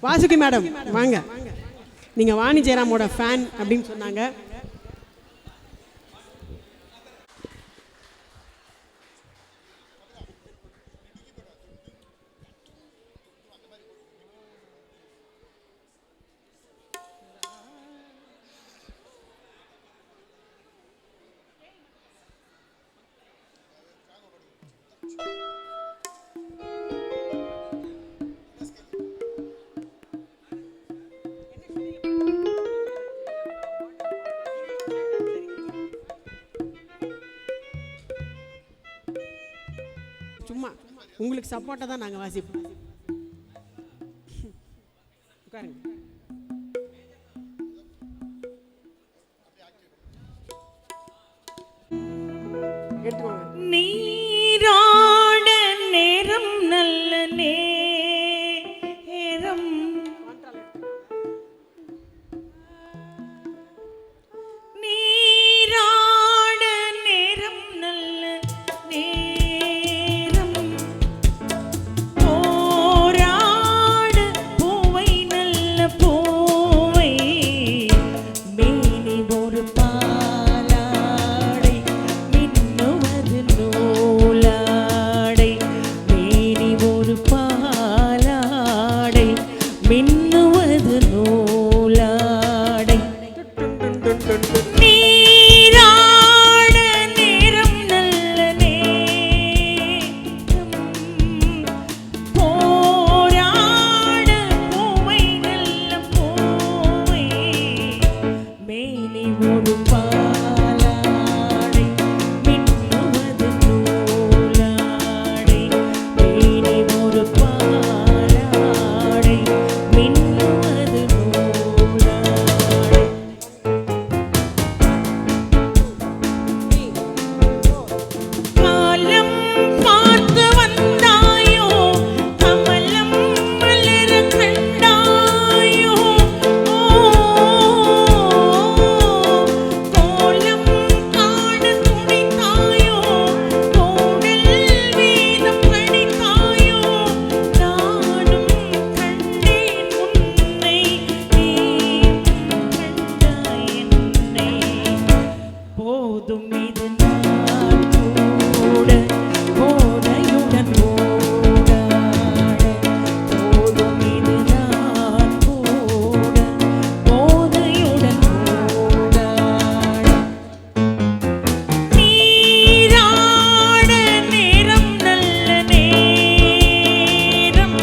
Vasuki madam வாங்க. நீங்கள் Vani ஜெயராமோட fan அப்படின்னு சொன்னாங்க. சும்மா உங்களுக்கு சப்போர்ட்டா தான் நாங்கள் வாசிப்போம். உட்காருங்க. நீராட நேரம் நல்ல நேரம், நீராட நேரம் நல்ல நேரம், போராட பூவை நல்ல பூவை, மேனி ஒரு பாலாடை மின்னுவது நூலாடை, மேனி ஒரு பாலாடை மின்னுவது நூலாடை, நீராட நேரம் நல்ல நேரம், போராட பூவை நல்ல பூவை, மேனி ஒரு பாலாடை மின்னுவது நூலாடை, மேனி ஒரு பாலாடை மின்னுவது நூலாடை. காலம் பார்த்து வந்தாயோ, கமலம் மலர கண்டாயோ, கோலம் காண துணித்தாயோ, கோடல் வேதம் படித்தாயோ, நானும் கண்டேன் உன்னை, நீயும் கண்டாய் என்னை, போதும் இது நான் கூட போதையுடன் ஓடாட, போதும் இது நான் கூட போதையுடன் ஓடாட, நீராட நேரம் நல்ல நேரம்,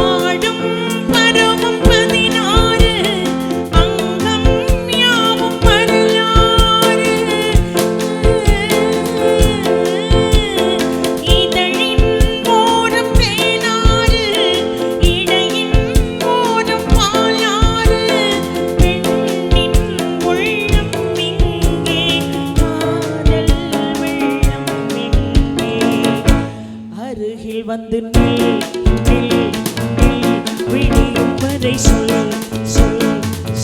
ஆடும் பருவம் 16, அங்கம் யாவும் வரலாறு, இதழின் ஓரம் தேனாறு, இடையின் ஓரம் பாலாறு, பெண்ணின் உள்ளம் இங்கே, காதல் வெள்ளம் எங்கே, அருகில் வந்து நில் நில் நில், விடியும் வரை சொல் சொல்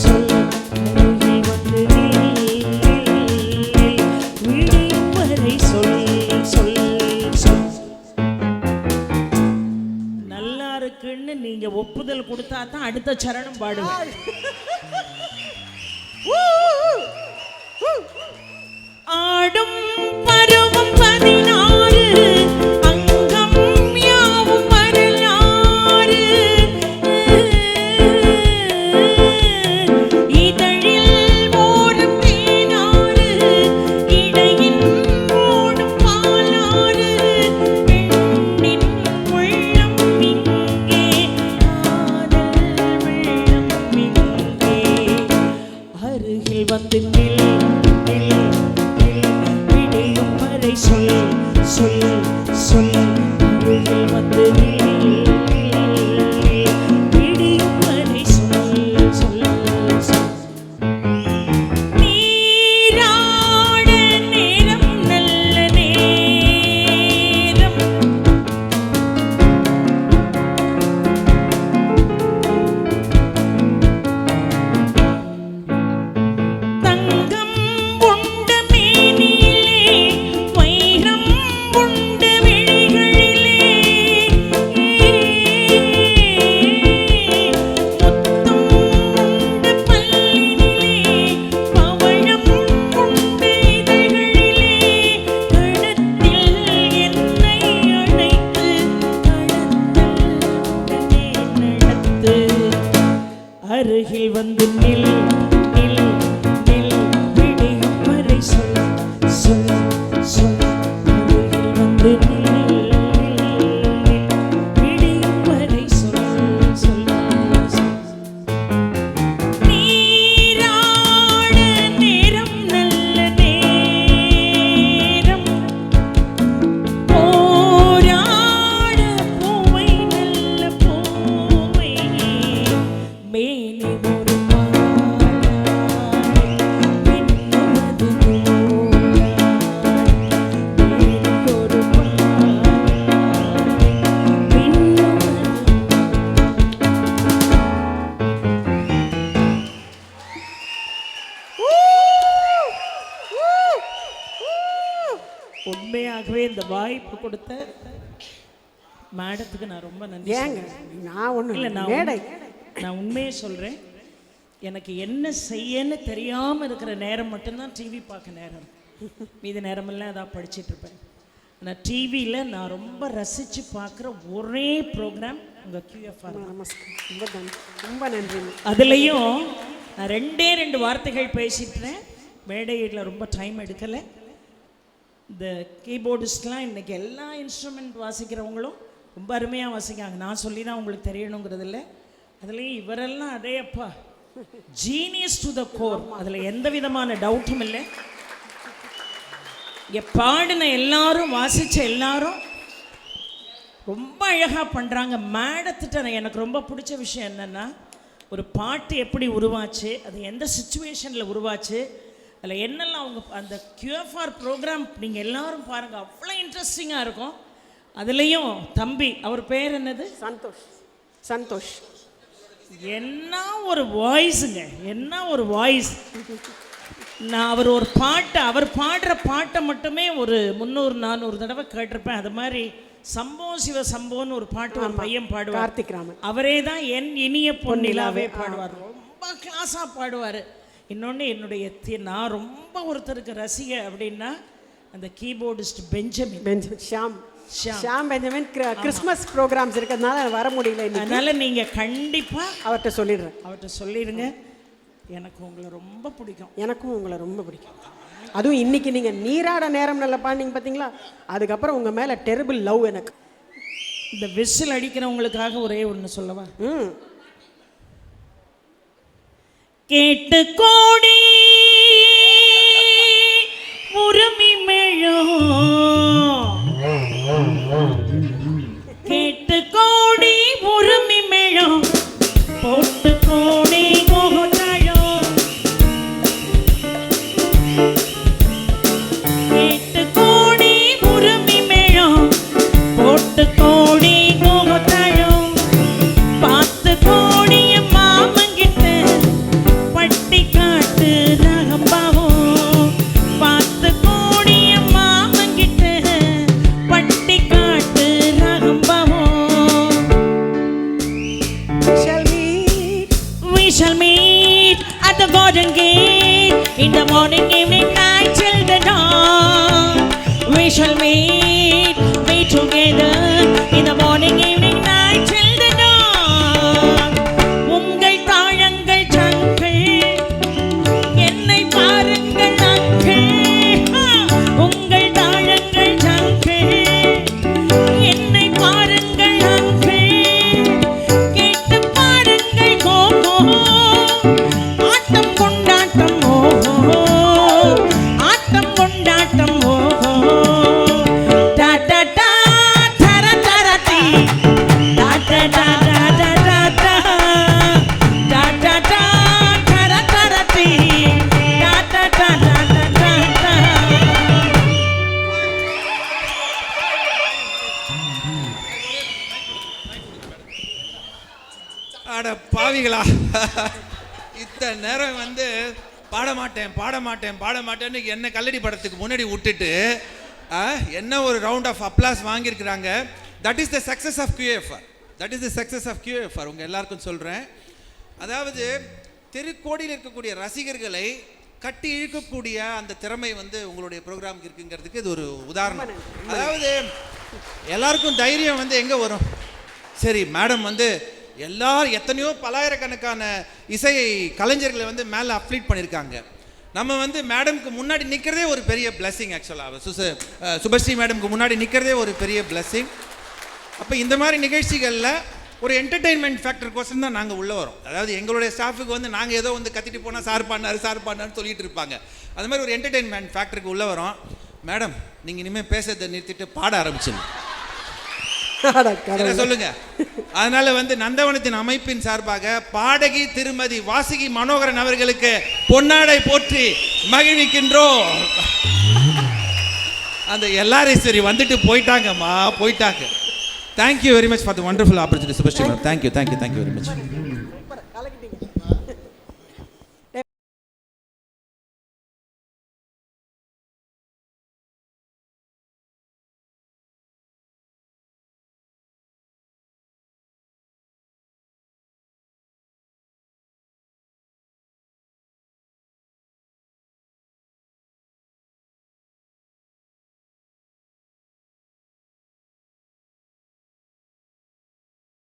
சொல், அருகில் வந்து நில் நில் நில், விடியும் வரை சொல் சொல் சொல். நல்லா இருக்குன்னு நீங்க ஒப்புதல் கொடுத்தா தான் அடுத்த சரணம் பாடுவேன். ஆடும் பருவம் 16, அங்கம் யாவும் வரலாறு, இதழில் ஓரம் தேனாறு, இடையின் ஓடும் பாலாறு, பெண்ணின் உள்ளம் இங்கே, காதல் வெள்ளம் இங்கே, அருகில் வந்து நில் நில் நில், விடியும் அருகில் வந்து நில் நில் நில் விடியும் வரை சொல் சொல் சொல் அருகில் வந்து நில் விடியும் வரை சொல் சொல் சொல் நீராட நேரம் நல்ல நேரம் போராட பூவை நல்ல பூவை மேனி ஒரு பாடாய் மின்னுவது நூலாய் மேனி ஒரு பாடாய் மின்னுவது உண்மையாகவே இந்த வாய்ப்பு கொடுத்த மேடத்துக்கு நான் ரொம்ப நன்றி ஏங்க நான் ஒண்ணு இல்ல இல்லை நான் மேடை நான் உண்மையே சொல்றேன். எனக்கு என்ன செய்யன்னு தெரியாம இருக்கிற நேரம் மட்டும்தான் டிவி பார்க்க நேரம். மீதி நேரமெல்லாம் அதான் படிச்சுட்டு இருப்பேன். ஆனால் டிவியில் நான் ரொம்ப ரசித்து பார்க்குற ஒரே ப்ரோக்ராம் உங்கள் QFR. நமஸ்காரம், ரொம்ப நன்றி, ரொம்ப நன்றி. அதுலேயும் நான் ரெண்டு வார்த்தைகள் பேசிட்டேன். மேடையில் ரொம்ப டைம் எடுக்கலை. இந்த கீபோர்டிஸ்ட்லாம் இன்றைக்கி எல்லா இன்ஸ்ட்ருமெண்ட் வாசிக்கிறவங்களும் ரொம்ப அருமையாக வாசிக்காங்க. நான் சொல்லி தான் உங்களுக்கு தெரியணுங்கிறது இல்லை. அதுலேயும் இவரெல்லாம் அதே அப்பா ஜீனியஸ் டு த கோர், அதில் எந்த விதமான டவுட்டும் இல்லை. இங்கே பாடின எல்லாரும் வாசித்த எல்லாரும் ரொம்ப அழகாக பண்ணுறாங்க. மேடத்திட்ட எனக்கு ரொம்ப பிடிச்ச விஷயம் என்னென்னா, ஒரு பாட்டு எப்படி உருவாச்சு, அது எந்த சுச்சுவேஷனில் உருவாச்சு, அதில் என்னெல்லாம் அவங்க அந்த QFR ப்ரோக்ராம் நீங்கள் எல்லாரும் பாருங்கள், அவ்வளோ இன்ட்ரெஸ்டிங்காக இருக்கும். அதுலேயும் தம்பி, அவர் பேர் என்னது? சந்தோஷ். சந்தோஷ் என்ன ஒரு வாய்ஸுங்க, என்ன ஒரு வாய்ஸ். நான் அவர் ஒரு பாட்டை, அவர் பாடுற பாட்டை மட்டுமே ஒரு 300-400 தடவை கேட்டிருப்பேன். அது மாதிரி சம்போ சிவ சம்போன்னு ஒரு பாட்டு ஒரு பையன் பாடுவார், கார்த்திக் ராமன். அவரே தான் என் இனிய பொன்னிலாவே பாடுவார். ரொம்ப கிளாஸாக பாடுவார். இன்னொன்று என்னுடைய நான் ரொம்ப ஒருத்தருக்கு ரசிக அப்படின்னா அந்த keyboardist Benjamin Sham Benjamin. Christmas programs இருக்கிறதுனால வர முடியல. அதனால் நீங்கள் கண்டிப்பாக அவர்கிட்ட சொல்லிடுங்க. எனக்கு உங்களை ரொம்ப பிடிக்கும். எனக்கும் உங்களை ரொம்ப பிடிக்கும். அதுவும் இன்னைக்கு நீங்கள் நீராட நேரம் நல்லா பாடினீங்க பார்த்தீங்களா, அதுக்கப்புறம் உங்கள் மேலே டெரிபிள் லவ் எனக்கு. இந்த விசில் அடிக்கிறவங்களுக்காக ஒரே ஒன்று சொல்லவா? கேட்டு கோடி உரிமை மேளம், கேட்டு கோடி உரிமை மேளம், போட்டு கோடி கோதாளம், கேட்டு கோடி உரிமை மேளம், போட்டு கோடி கோதாளம், பார்த்து கோடிய மாமங்கிட்ட பட்டி காட்டு ரகம்பாவும், பார்த்து கோடிய மாமங்கிட்ட பட்டி காட்டு ரகம்பாவும். We shall meet at the garden gate in the morning, evening, night till the dawn. We shall meet together in the morning, evening, night till the dawn. உங்கள் தாழங்கள் சங்கள் என்னை பாருங்கள் அங்கள், உங்கள் தாழங்கள் சங்கள் என்னை பாருங்கள் அங்கள், கேட்டு பாருங்கள் கோகோ, ஆட்டம் கொண்டாட்டம் ஓஹோ, ஆட்டம் கொண்டாட்டம் ஓஹோ. டா டா டா தர தர டி, டா டா டா டா டா டா டா, டா டா டா தர தர டி, டா டா டா டா டா டா டா. அட பாவிகளா, இத்தனை நேரம் வந்து பாட மாட்டேன்னு என்ன கல்லடி படத்துக்கு முன்னாடி விட்டுட்டு என்ன ஒரு ரவுண்ட் ஆஃப் அப்ளாஸ் வாங்கியிருக்கிறாங்க. That is the success of QFR. உங்கள் எல்லாருக்கும் சொல்கிறேன். அதாவது திருக்கோடியில் இருக்கக்கூடிய ரசிகர்களை கட்டி இழுக்கக்கூடிய அந்த திறமை வந்து உங்களுடைய ப்ரோக்ராமுக்கு இருக்குங்கிறதுக்கு இது ஒரு உதாரணம். அதாவது எல்லாருக்கும் தைரியம் வந்து எங்கே வரும்? சரி, மேடம் வந்து எத்தனையோ பலாயிரக்கணக்கான இசை கலைஞர்களை வந்து மேலே அப்ளீட் பண்ணியிருக்காங்க. நம்ம வந்து மேடம்க்கு முன்னாடி நிற்கிறதே ஒரு பெரிய பிளெஸிங். ஆக்சுவலாக சுபஸ்ரீ மேடம்க்கு முன்னாடி நிற்கிறதே ஒரு பெரிய பிளெஸிங். அப்போ இந்த மாதிரி நிகழ்ச்சிகளில் ஒரு என்டர்டெயின்மெண்ட் ஃபேக்டர் கோசம் தான் நாங்கள் உள்ளே வரோம். அதாவது எங்களுடைய ஸ்டாஃபுக்கு வந்து நாங்கள் ஏதோ வந்து கத்திட்டு போனால் சார் பண்ணாருன்னு சொல்லிட்டு இருப்பாங்க. அது மாதிரி ஒரு என்டர்டெயின்மெண்ட் ஃபேக்டருக்கு உள்ளே வரோம். மேடம் நீங்கள் இனிமேல் பேசுறதை நிறுத்திட்டு பாட ஆரம்பிச்சுங்க சொல்லுங்க. அதனால வந்து நந்தவனத்தின் அமைப்பின் சார்பாக பாடகி திருமதி வாசுகி மனோகரன் அவர்களுக்கு பொன்னாடை போற்றி மகிழ்விக்கின்றோம். அந்த எல்லாரும் சரி வந்துட்டு போயிட்டாங்கம்மா, போயிட்டாங்க. Thank you very much for the wonderful opportunity, Subhashri. Thank you very much.